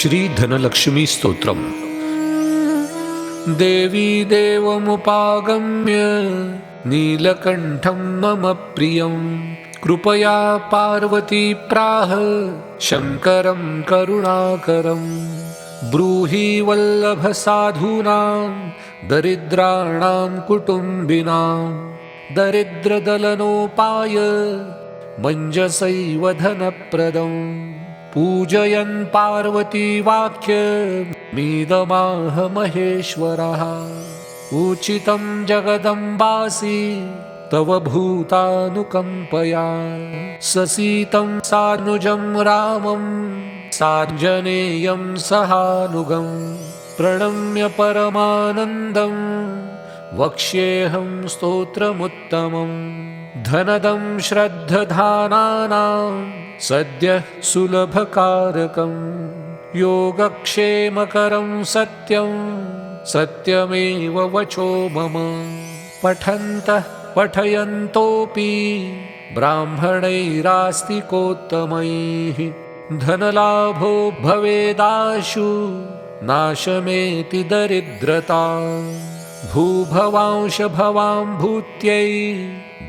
श्री धनलक्ष्मी स्तोत्रम्। देवी देवमुपागम्य नीलकण्ठं मम प्रियं कृपया पार्वती प्राह शङ्करं करुणाकरं ब्रूहि वल्लभ साधूनां दरिद्राणां कुटुम्बिनां दरिद्रदलनोपाय मञ्जसैव धनप्रदम् पूजयन् पार्वती वाक्य मीदमाह महेश्वरः उचितं जगदम्बासि तव भूतानुकम्पया ससीतं सानुजं रामं साञ्जनेयं सहानुगं प्रणम्य परमानन्दं वक्ष्येऽहं स्तोत्रमुत्तमम् धनदं श्रद्धधानानां सद्यः सुलभकारकं योगक्षेमकरं सत्यं सत्यमेव वचो मम पठन्तः पठयन्तोऽपि ब्राह्मणैरास्तिकोत्तमैः धनलाभो भवेदाशु नाशमेति दरिद्रता भूभवांश भवां भूत्यै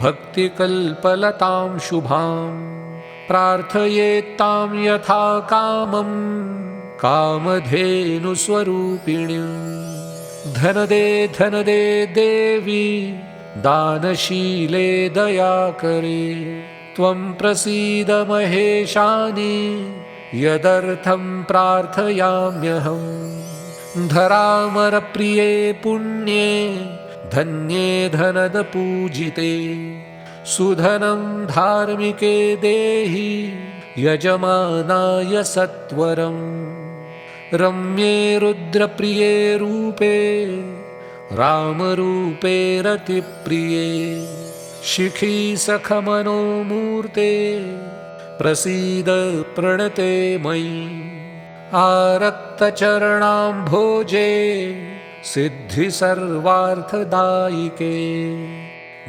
भक्तिकल्पलतां शुभां प्रार्थयेत्तां यथा कामं कामधेनुस्वरूपिणीं धनदे धनदे देवी दानशीले दयाकरे त्वं प्रसीद महेशानि यदर्थं प्रार्थयाम्यहम् धरामरप्रिये पुण्ये धन्ये धनदपूजिते सुधनं धार्मिके देहि यजमानाय सत्वरं रम्ये रुद्रप्रिये रूपे रामरूपे रतिप्रिये शिखी सखमनोमूर्ते प्रसीद प्रणते मयि आरक्तचरणाम्भोजे सिद्धि सर्वार्थदायिके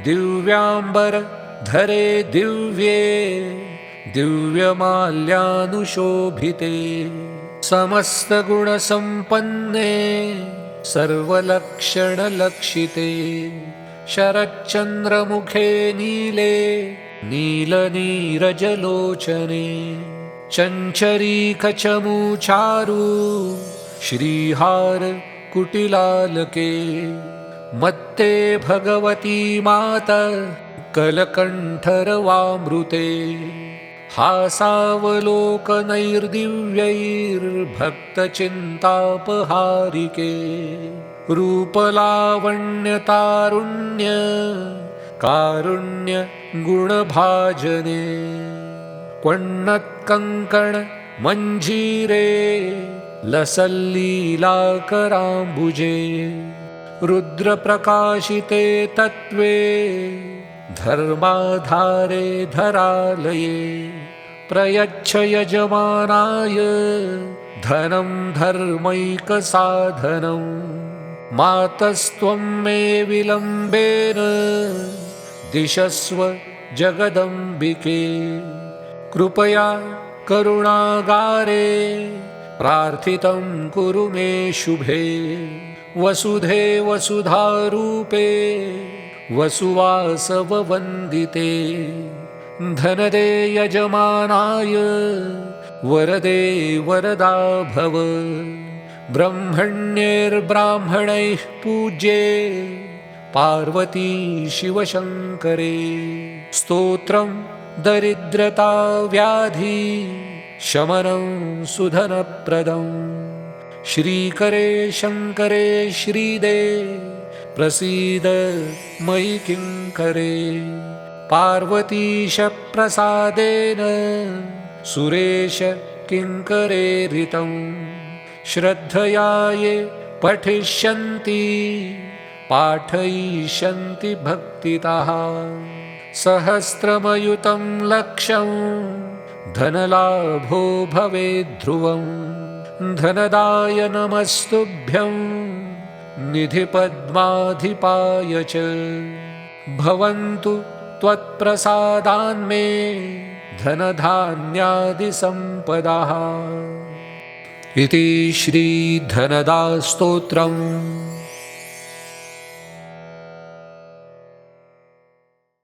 दिव्याम्बर धरे दिव्ये दिव्यमाल्यानुशोभिते समस्तगुणसम्पन्ने सर्वलक्षणलक्षिते शरच्चन्द्रमुखे नीले नीलनीरजलोचने चञ्चरीकचमूचारु श्रीहार कुटिलालके मत्ते भगवती माता कलकण्ठरवामृते हासावलोकनैर्दिव्यैर्भक्तचिन्तापहारिके रूपलावण्यतारुण्य कारुण्य गुणभाजने क्वण्णत्कङ्कण मञ्जीरे लसल्लीलाकराम्बुजे रुद्रप्रकाशिते तत्त्वे धर्माधारे धरालये प्रयच्छ यजमानाय धनं धर्मैकसाधनं मातस्त्वं मे विलम्बेन दिशस्व जगदम्बिके कृपया करुणागारे प्रार्थितं कुरु मे शुभे वसुधे वसुधारूपे वसुवासववन्दिते धनदे यजमानाय वरदे वरदा भव ब्रह्मण्यैर्ब्राह्मणैः पूज्ये पार्वती शिवशङ्करे स्तोत्रं दरिद्रता व्याधि शमनं सुधनप्रदं श्रीकरे शङ्करे श्रीदे प्रसीद मयि किङ्करे पार्वतीश प्रसादेन सुरेश किङ्करे ऋतं श्रद्धया ये पठिष्यन्ति पाठयिष्यन्ति भक्तितः सहस्रमयुतं लक्षं धनलाभो भवेद्ध्रुवं धनदाय नमस्तुभ्यं निधिपद्माधिपाय च भवन्तु त्वत्प्रसादान्मे धनधान्यादिसम्पदाः। इति श्रीधनदास्तोत्रम्